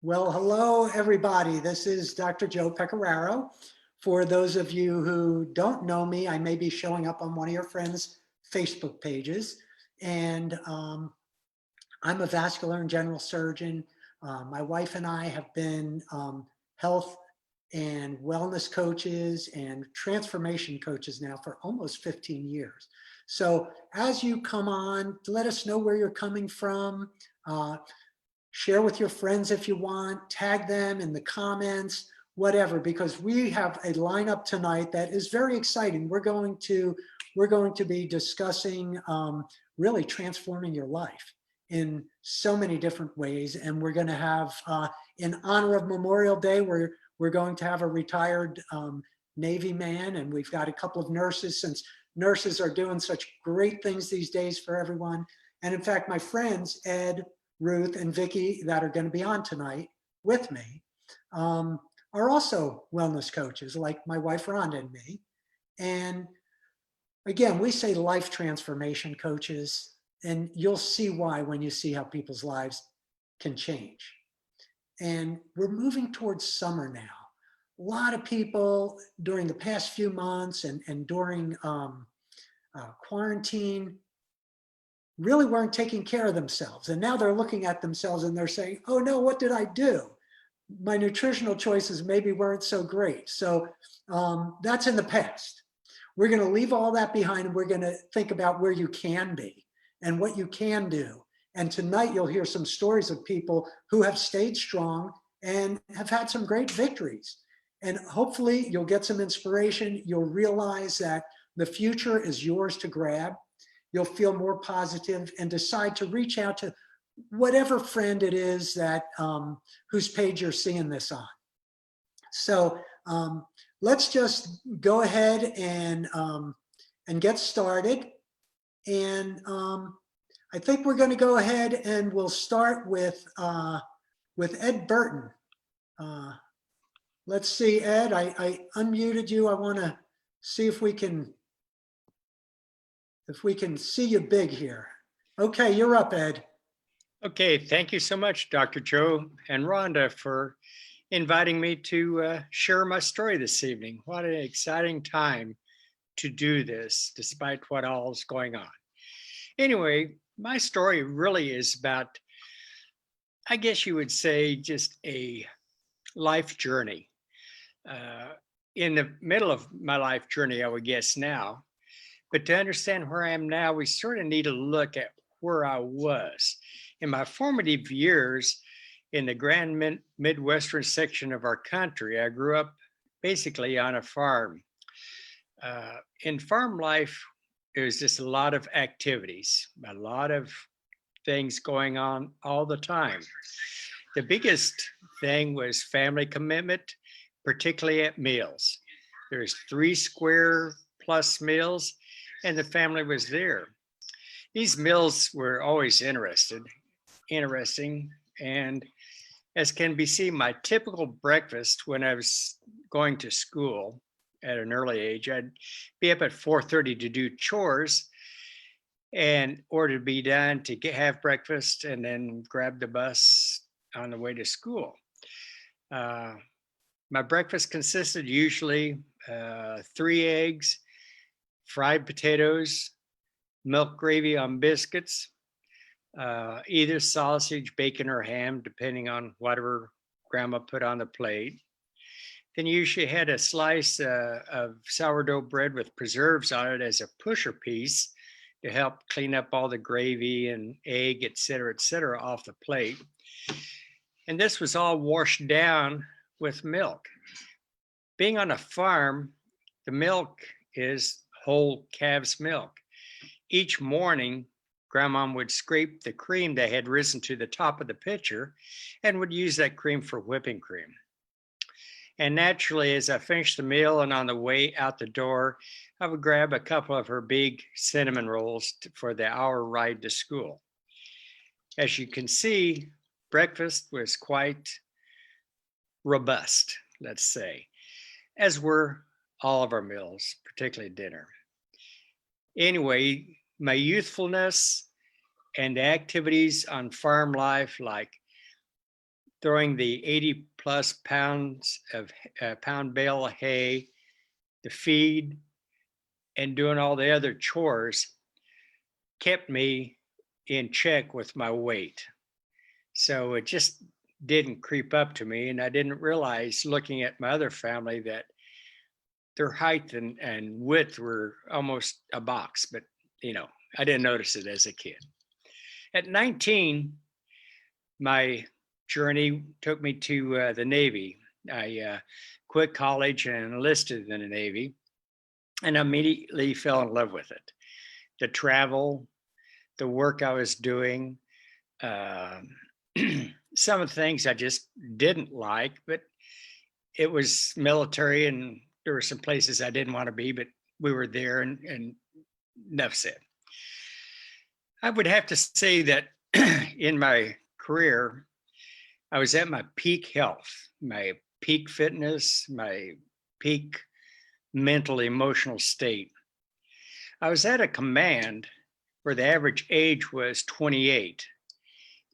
Well, hello, everybody. This is Dr. Joe Pecoraro. For those of you who don't know me, I may be showing up on one of your friends' Facebook pages. And I'm a vascular and general surgeon. My wife and I have been health and wellness coaches and transformation coaches now for almost 15 years. So as you come on, let us know where you're coming from. Share with your friends if you want, tag them in the comments, whatever, because we have a lineup tonight that is very exciting. We're going to be discussing really transforming your life in so many different ways. And we're going to have, in honor of Memorial Day, we're going to have a retired Navy man, and we've got a couple of nurses, since nurses are doing such great things these days for everyone. And in fact, my friends, Ed, Ruth, and Vicki, that are going to be on tonight with me, are also wellness coaches, like my wife Rhonda and me. And again, we say life transformation coaches, and you'll see why when you see how people's lives can change. And we're moving towards summer now. A lot of people during the past few months and during quarantine really weren't taking care of themselves. And now they're looking at themselves and they're saying, oh no, what did I do? My nutritional choices maybe weren't so great. So that's in the past. We're going to leave all that behind, and we're going to think about where you can be and what you can do. And tonight you'll hear some stories of people who have stayed strong and have had some great victories. And hopefully you'll get some inspiration. You'll realize that the future is yours to grab. You'll feel more positive and decide to reach out to whatever friend it is that whose page you're seeing this on. So let's just go ahead and get started. And I think we're going to go ahead and we'll start with Ed Burton. Let's see, Ed, I unmuted you. I want to see if we can see you big here. Okay, you're up, Ed. Okay, thank you so much, Dr. Joe and Rhonda, for inviting me to share my story this evening. What an exciting time to do this, despite what all is going on. Anyway, my story really is about, I guess you would say, just a life journey. In the middle of my life journey, I would guess now. But to understand where I am now, we sort of need to look at where I was. In my formative years in the grand Midwestern section of our country, I grew up basically on a farm. In farm life, it was just a lot of activities, a lot of things going on all the time. The biggest thing was family commitment, particularly at meals. There's 3 square plus meals, and the family was there. These meals were always interesting, and as can be seen, my typical breakfast when I was going to school at an early age, I'd be up at 4:30 to do chores and or to be done to have breakfast and then grab the bus on the way to school. My breakfast consisted usually 3 eggs, fried potatoes, milk gravy on biscuits, either sausage, bacon, or ham, depending on whatever grandma put on the plate. Then you usually had a slice of sourdough bread with preserves on it as a pusher piece to help clean up all the gravy and egg, et cetera, off the plate. And this was all washed down with milk. Being on a farm, the milk is whole calf's milk. Each morning, Grandma would scrape the cream that had risen to the top of the pitcher and would use that cream for whipping cream. And naturally, as I finished the meal and on the way out the door, I would grab a couple of her big cinnamon rolls for the hour ride to school. As you can see, breakfast was quite robust, let's say, as were all of our meals, particularly dinner. Anyway, my youthfulness and activities on farm life, like throwing the 80 plus pounds of pound bale of hay, the feed, and doing all the other chores kept me in check with my weight. So it just didn't creep up to me. And I didn't realize, looking at my other family, that their height and width were almost a box. But, I didn't notice it as a kid. At 19, my journey took me to the Navy. I quit college and enlisted in the Navy, and immediately fell in love with it. The travel, the work I was doing, um, some of the things I just didn't like, but it was military and there were some places I didn't want to be, but we were there, and enough said. I would have to say that in my career, I was at my peak health, my peak fitness, my peak mental, emotional state. I was at a command where the average age was 28.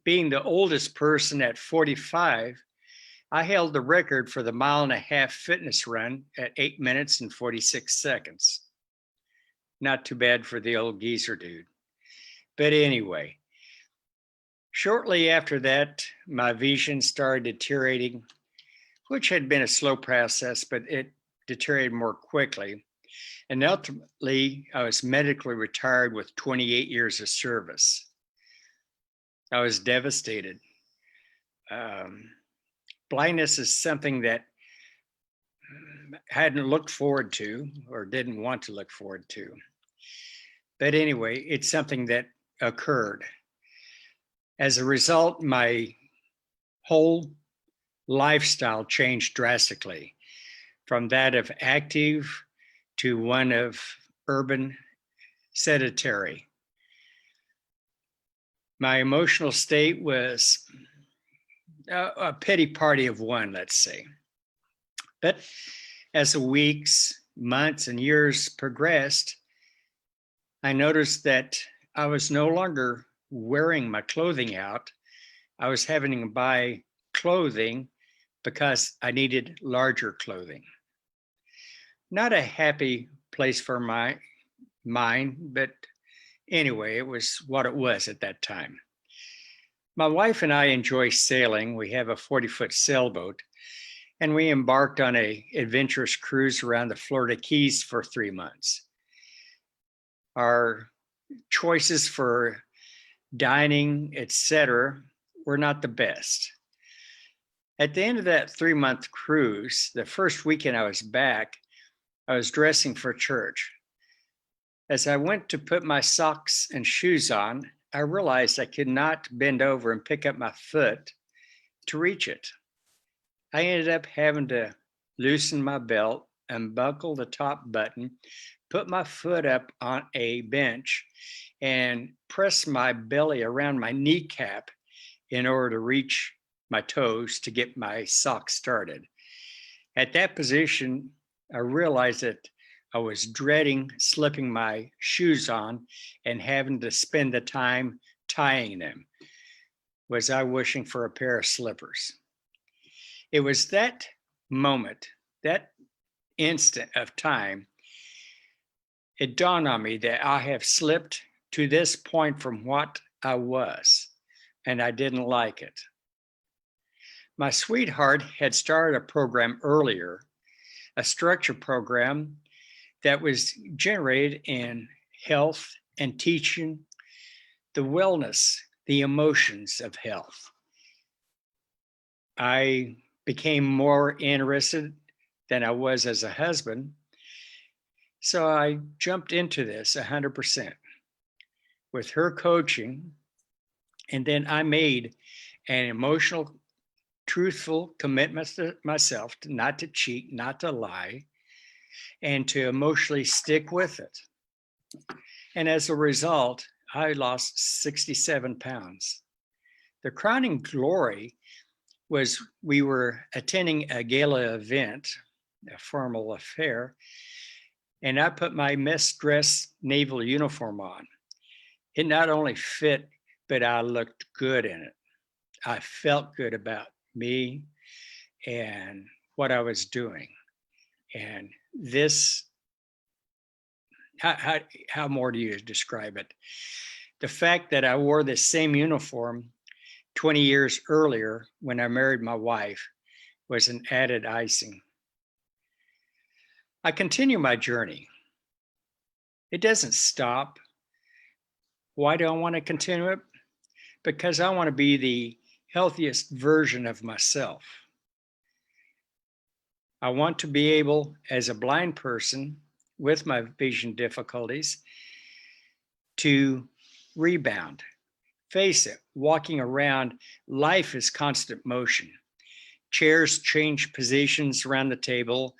Being the oldest person at 45, I held the record for the 1.5-mile fitness run at 8 minutes and 46 seconds. Not too bad for the old geezer dude. But anyway, shortly after that, my vision started deteriorating, which had been a slow process, but it deteriorated more quickly. And ultimately, I was medically retired with 28 years of service. I was devastated. Blindness is something that I hadn't looked forward to or didn't want to look forward to. But anyway, it's something that occurred. As a result, my whole lifestyle changed drastically, from that of active to one of urban sedentary. My emotional state was a pity party of one, let's say. But as the weeks, months, and years progressed, I noticed that I was no longer wearing my clothing out. I was having to buy clothing because I needed larger clothing. Not a happy place for my mind, but anyway, it was what it was at that time. My wife and I enjoy sailing. We have a 40-foot sailboat, and we embarked on an adventurous cruise around the Florida Keys for 3 months. Our choices for dining, etc., were not the best. At the end of that 3-month cruise, the first weekend I was back, I was dressing for church. As I went to put my socks and shoes on, I realized I could not bend over and pick up my foot to reach it. I ended up having to loosen my belt, unbuckle the top button, put my foot up on a bench, and press my belly around my kneecap in order to reach my toes to get my socks started. At that position, I realized that I was dreading slipping my shoes on and having to spend the time tying them. Was I wishing for a pair of slippers? It was that moment, that instant of time, it dawned on me that I have slipped to this point from what I was, and I didn't like it. My sweetheart had started a program earlier, a structure program that was generated in health and teaching the wellness, the emotions of health. I became more interested than I was as a husband, so I jumped into this 100% with her coaching, and then I made an emotional, truthful commitment to myself not to cheat, not to lie, and to emotionally stick with it. And as a result, I lost 67 pounds. The crowning glory was we were attending a gala event, a formal affair, and I put my mess dress naval uniform on. It not only fit, but I looked good in it. I felt good about me and what I was doing. And this, how more do you describe it? The fact that I wore the same uniform 20 years earlier when I married my wife was an added icing. I continue my journey. It doesn't stop. Why do I want to continue it? Because I want to be the healthiest version of myself. I want to be able, as a blind person with my vision difficulties, to rebound. Face it, walking around, life is constant motion. Chairs change positions around the table.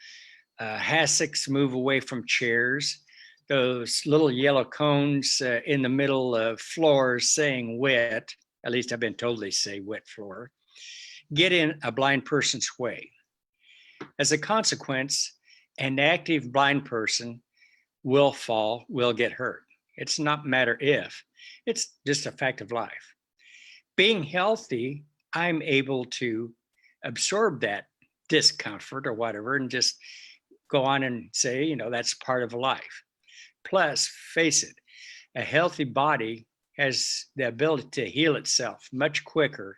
Hassocks move away from chairs. Those little yellow cones in the middle of floors saying wet, at least I've been told they say wet floor, get in a blind person's way. As a consequence, an active blind person will fall, will get hurt. It's not a matter if, it's just a fact of life. Being healthy, I'm able to absorb that discomfort or whatever and just go on and say, you know, that's part of life. Plus, face it, a healthy body has the ability to heal itself much quicker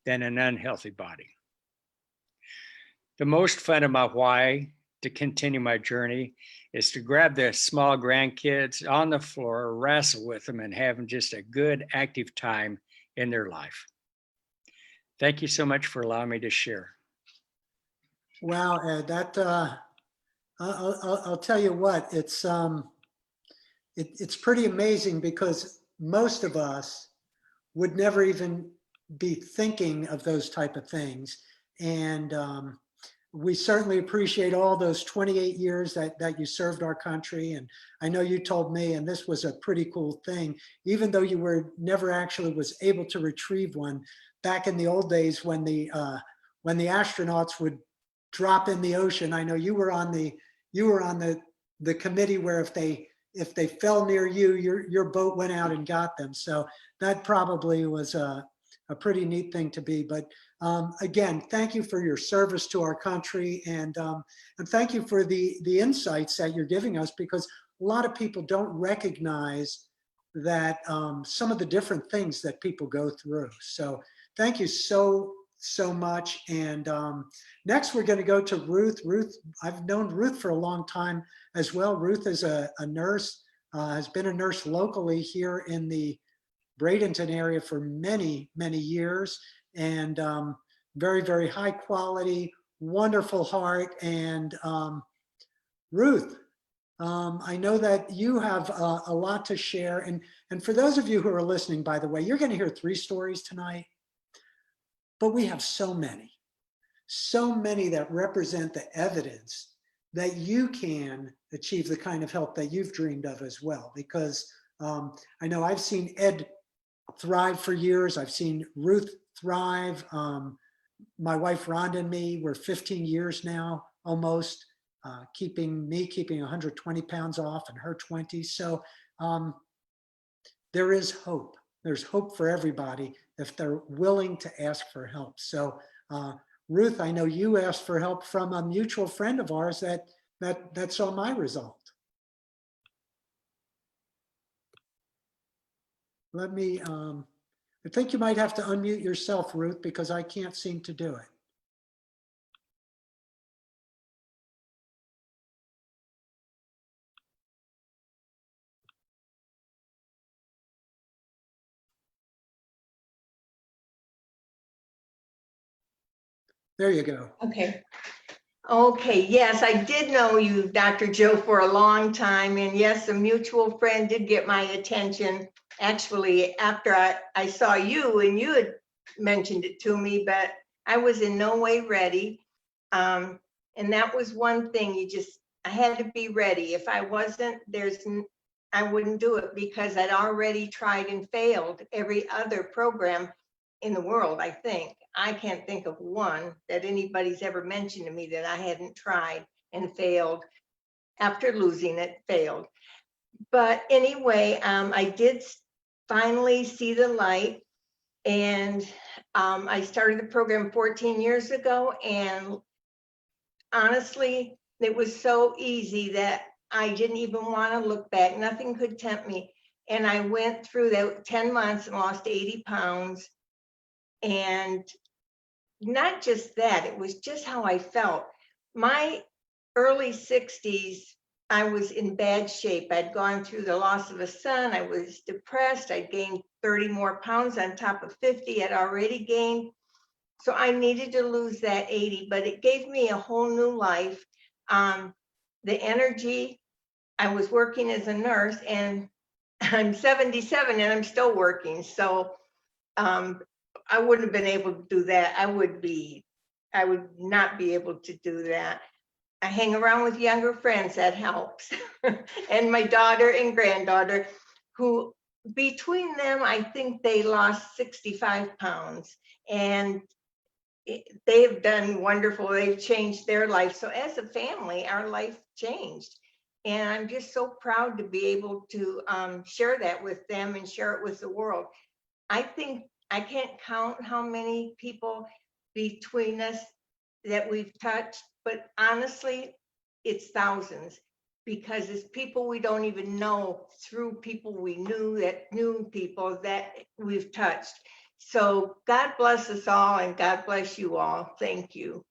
than an unhealthy body. The most fun of my why to continue my journey is to grab the small grandkids on the floor, wrestle with them, and have them just a good, active time in their life. Thank you so much for allowing me to share. Wow, Ed, I'll tell you what, it's pretty amazing because most of us would never even be thinking of those type of things. And we certainly appreciate all those 28 years that you served our country. And I know you told me, and this was a pretty cool thing, even though you were never actually was able to retrieve one, back in the old days when the astronauts would drop in the ocean. I know you were on the committee where if they fell near you, your boat went out and got them. So that probably was a pretty neat thing to be. But again, thank you for your service to our country, and thank you for the insights that you're giving us, because a lot of people don't recognize that some of the different things that people go through. So thank you so much. And next we're going to go to Ruth. Ruth, I've known Ruth for a long time as well. Ruth is a nurse, has been a nurse locally here in the Bradenton area for many, many years, and very, very high quality, wonderful heart. And Ruth, I know that you have a lot to share. And for those of you who are listening, by the way, you're going to hear 3 stories tonight, but we have so many that represent the evidence that you can achieve the kind of health that you've dreamed of as well. Because I know I've seen Ed thrive for years. I've seen Ruth thrive. My wife Rhonda and me, we're 15 years now almost, keeping 120 pounds off and her 20. So there is hope. There's hope for everybody if they're willing to ask for help. So Ruth, I know you asked for help from a mutual friend of ours that saw my result. Let me, I think you might have to unmute yourself, Ruth, because I can't seem to do it. There you go. Okay. Okay, yes, I did know you, Dr. Joe, for a long time. And yes, a mutual friend did get my attention, actually, after I saw you and you had mentioned it to me, but I was in no way ready. And that was one thing, I had to be ready. If I wasn't, I wouldn't do it, because I'd already tried and failed every other program in the world, I think. I can't think of one that anybody's ever mentioned to me that I hadn't tried and failed. After losing it, failed. But anyway, I did finally see the light, And I started the program 14 years ago, and honestly, it was so easy that I didn't even want to look back. Nothing could tempt me. And I went through that 10 months and lost 80 pounds. And not just that, it was just how I felt. My early 60s, I was in bad shape. I'd gone through the loss of a son. I was depressed. I'd gained 30 more pounds on top of 50 I'd already gained. So I needed to lose that 80, but it gave me a whole new life. The energy, I was working as a nurse, and I'm 77 and I'm still working. So I wouldn't have been able to do that. I would not be able to do that. I hang around with younger friends, that helps. And my daughter and granddaughter, who between them, I think they lost 65 pounds. And they've done wonderful. They've changed their life. So as a family, our life changed. And I'm just so proud to be able to share that with them and share it with the world. I think I can't count how many people between us that we've touched, but honestly, it's thousands, because it's people we don't even know through people we knew that knew people that we've touched. So God bless us all, and God bless you all. Thank you.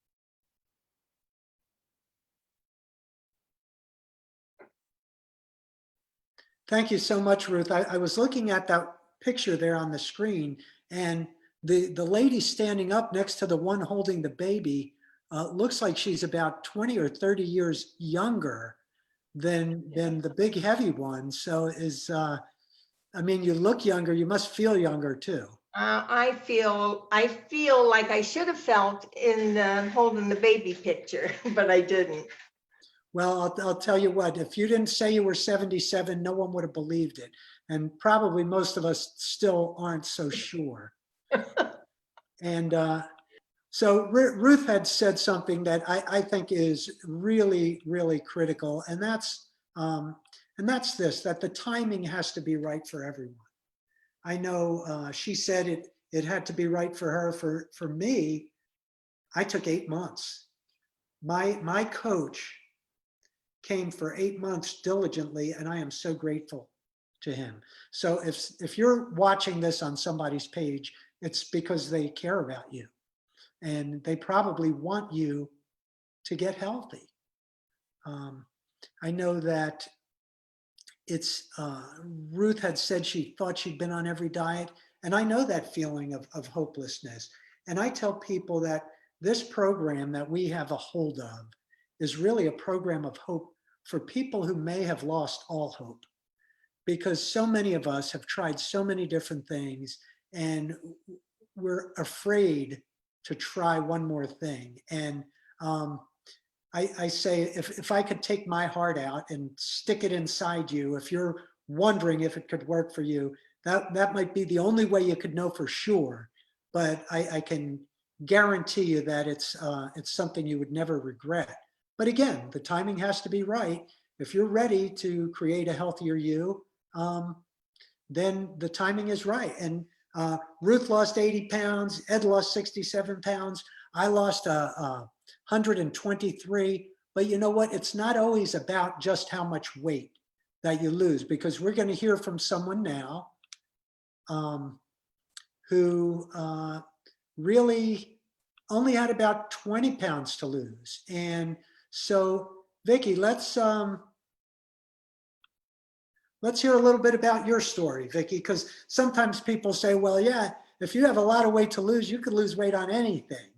Thank you so much, Ruth. I was looking at that picture there on the screen, and the lady standing up next to the one holding the baby looks like she's about 20 or 30 years younger than the big heavy one. So I mean, you look younger, you must feel younger too. I feel like I should have felt in holding the baby picture, but I didn't. Well, I'll tell you what, if you didn't say you were 77, no one would have believed it. And probably most of us still aren't so sure. And so Ruth had said something that I think is really, really critical. And that's this, that the timing has to be right for everyone. I know she said it had to be right for her. For me, I took 8 months. My coach came for 8 months diligently, and I am so grateful to him. So if you're watching this on somebody's page, it's because they care about you, and they probably want you to get healthy. I know that Ruth had said she thought she'd been on every diet, and I know that feeling of hopelessness. And I tell people that this program that we have a hold of is really a program of hope for people who may have lost all hope, because so many of us have tried so many different things, and we're afraid to try one more thing. And I say, if I could take my heart out and stick it inside you, if you're wondering if it could work for you, that might be the only way you could know for sure. But I can guarantee you that it's something you would never regret. But again, the timing has to be right. If you're ready to create a healthier you, then the timing is right. And Ruth lost 80 pounds, Ed lost 67 pounds. I lost 123. But you know what? It's not always about just how much weight that you lose, because we're going to hear from someone now who really only had about 20 pounds to lose. And so, Vicki, let's hear a little bit about your story, Vicki, because sometimes people say, well, yeah, if you have a lot of weight to lose, you could lose weight on anything.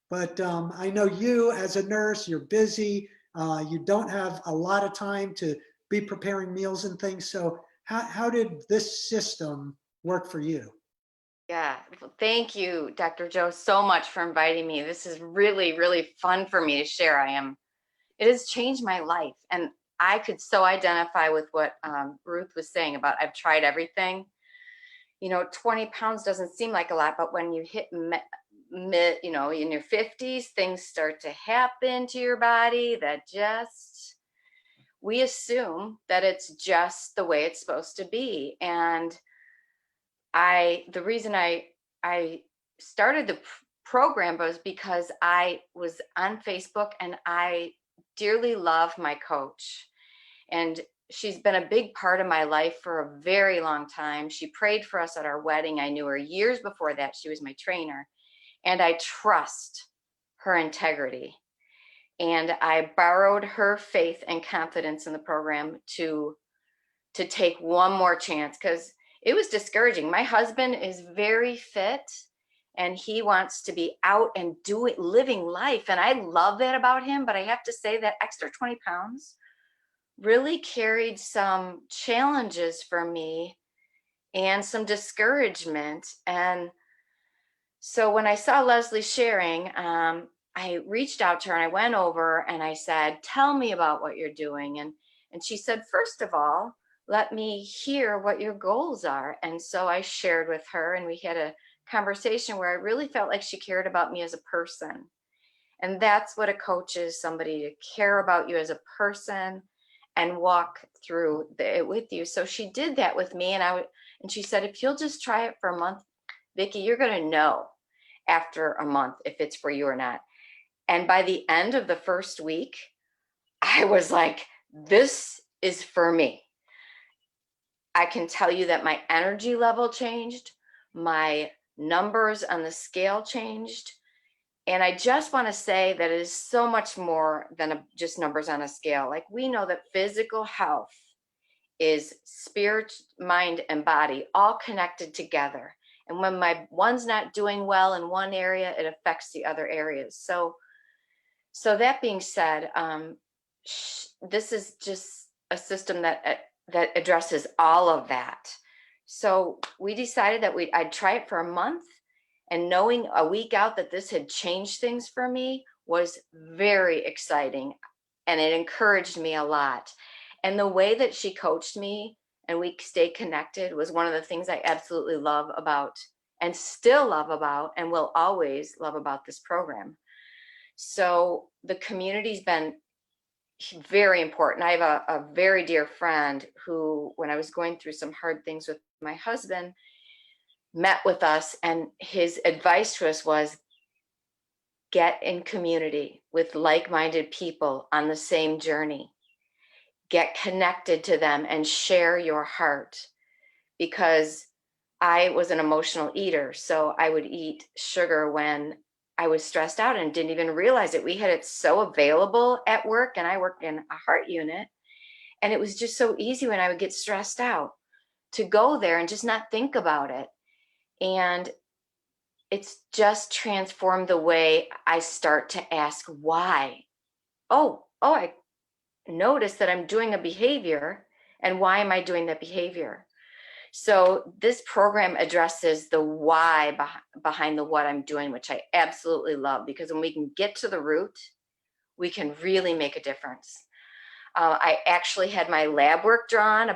But I know you as a nurse, you're busy. You don't have a lot of time to be preparing meals and things. So how did this system work for you? Yeah, well, thank you, Dr. Joe, so much for inviting me. This is really, really fun for me to share. It has changed my life. And I could so identify with what Ruth was saying about I've tried everything. 20 pounds doesn't seem like a lot, but when you hit in your 50s, things start to happen to your body that we assume that it's just the way it's supposed to be. And the reason I I started the program was because I was on Facebook and I dearly love my coach. And she's been a big part of my life for a very long time. She prayed for us at our wedding. I knew her years before that. She was my trainer. And I trust her integrity. And I borrowed her faith and confidence in the program to take one more chance, because it was discouraging. My husband is very fit and he wants to be out and living life. And I love that about him. But I have to say that extra 20 pounds really carried some challenges for me and some discouragement. And so when I saw Leslie sharing, I reached out to her and I went over and I said, tell me about what you're doing. And she said, first of all, let me hear what your goals are. And so I shared with her and we had a conversation where I really felt like she cared about me as a person. And that's what a coach is, somebody to care about you as a person and walk through it with you. So she did that with me. And she said, if you'll just try it for a month, Vicki, you're going to know after a month if it's for you or not. And by the end of the first week, I was like, this is for me. I can tell you that my energy level changed, my numbers on the scale changed. And I just want to say that it is so much more than just numbers on a scale. Like, we know that physical health is spirit, mind, and body all connected together. And when my one's not doing well in one area, it affects the other areas. So that being said, this is just a system that addresses all of that. So we decided that I'd try it for a month, and knowing a week out that this had changed things for me was very exciting, and it encouraged me a lot. And the way that she coached me and we stayed connected was one of the things I absolutely love about, and still love about, and will always love about this program. So the community's been very important. I have a very dear friend who, when I was going through some hard things with my husband, met with us, and his advice to us was, get in community with like-minded people on the same journey. Get connected to them and share your heart. Because I was an emotional eater, so I would eat sugar when I was stressed out and didn't even realize it. We had it so available at work, and I worked in a heart unit, and it was just so easy when I would get stressed out to go there and just not think about it. And it's just transformed the way I start to ask why. Oh, I notice that I'm doing a behavior, and why am I doing that behavior? So this program addresses the why behind the what I'm doing, which I absolutely love, because when we can get to the root, we can really make a difference. I actually had my lab work drawn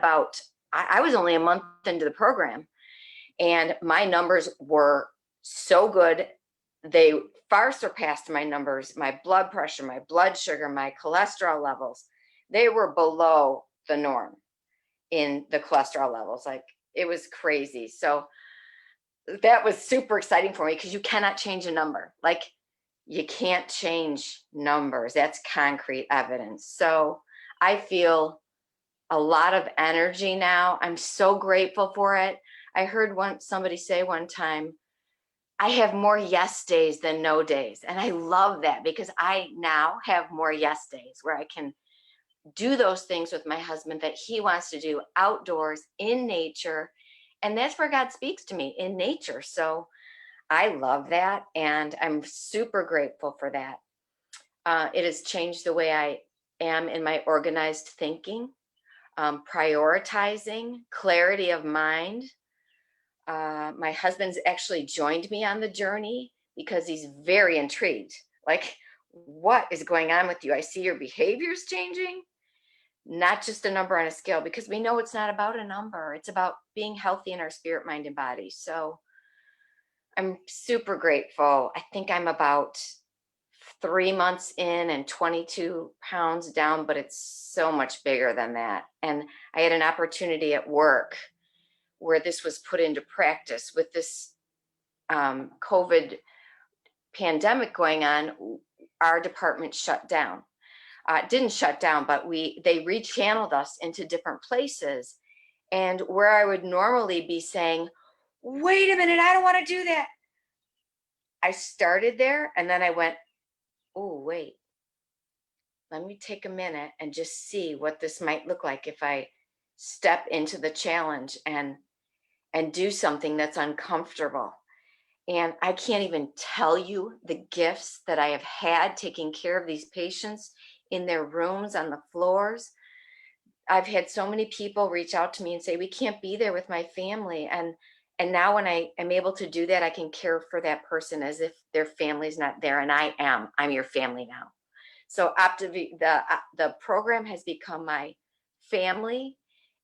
I was only a month into the program, and my numbers were so good. They far surpassed my numbers, my blood pressure, my blood sugar, my cholesterol levels. They were below the norm in the cholesterol levels. Like, it was crazy. So that was super exciting for me, because you cannot change a number. Like, you can't change numbers. That's concrete evidence. So I feel a lot of energy now. I'm so grateful for it. I heard somebody say one time, I have more yes days than no days. And I love that, because I now have more yes days where I can do those things with my husband that he wants to do outdoors in nature. And that's where God speaks to me, in nature. So I love that. And I'm super grateful for that. It has changed the way I am in my organized thinking, prioritizing, clarity of mind. My husband's actually joined me on the journey because he's very intrigued. Like, what is going on with you? I see your behaviors changing. Not just a number on a scale, because we know it's not about a number. It's about being healthy in our spirit, mind, and body. So I'm super grateful. I think I'm about 3 months in and 22 pounds down, but it's so much bigger than that. And I had an opportunity at work where this was put into practice with this COVID pandemic going on, our department shut down. Didn't shut down, but they rechanneled us into different places. And where I would normally be saying, wait a minute, I don't want to do that, I started there, and then I went, oh, wait, let me take a minute and just see what this might look like if I step into the challenge and do something that's uncomfortable. And I can't even tell you the gifts that I have had taking care of these patients in their rooms, on the floors. I've had so many people reach out to me and say, we can't be there with my family. And now when I am able to do that, I can care for that person as if their family's not there. And I'm your family now. So the program has become my family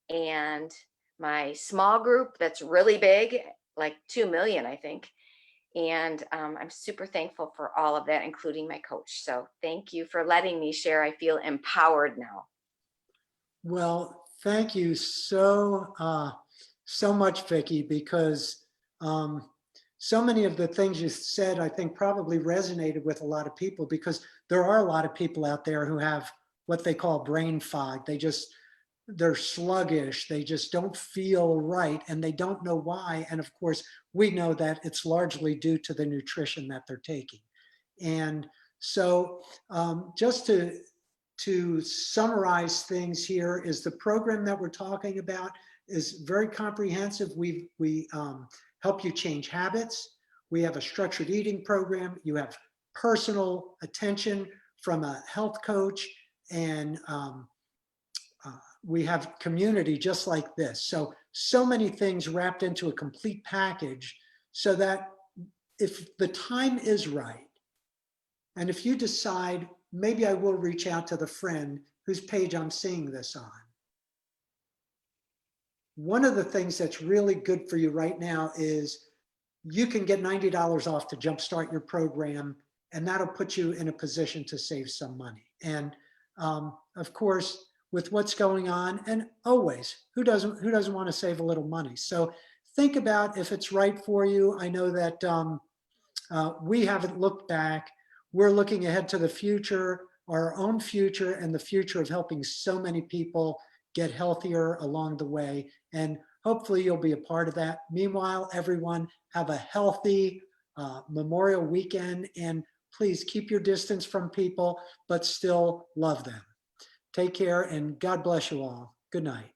and my small group that's really big, like 2 million, I think. And I'm super thankful for all of that, including my coach. So thank you for letting me share. I feel empowered now. Well, thank you so much, Vicki, because so many of the things you said, I think probably resonated with a lot of people, because there are a lot of people out there who have what they call brain fog. They're sluggish. They just don't feel right, and they don't know why. And of course, we know that it's largely due to the nutrition that they're taking. And so just to summarize things here, is the program that we're talking about is very comprehensive. We help you change habits. We have a structured eating program. You have personal attention from a health coach, and we have community just like this. So many things wrapped into a complete package, so that if the time is right, and if you decide, maybe I will reach out to the friend whose page I'm seeing this on. One of the things that's really good for you right now is you can get $90 off to jumpstart your program, and that'll put you in a position to save some money. And of course, with what's going on, and always, who doesn't want to save a little money? So think about if it's right for you. I know that we haven't looked back. We're looking ahead to the future, our own future, and the future of helping so many people get healthier along the way. And hopefully you'll be a part of that. Meanwhile, everyone, have a healthy Memorial weekend, and please keep your distance from people, but still love them. Take care, and God bless you all. Good night.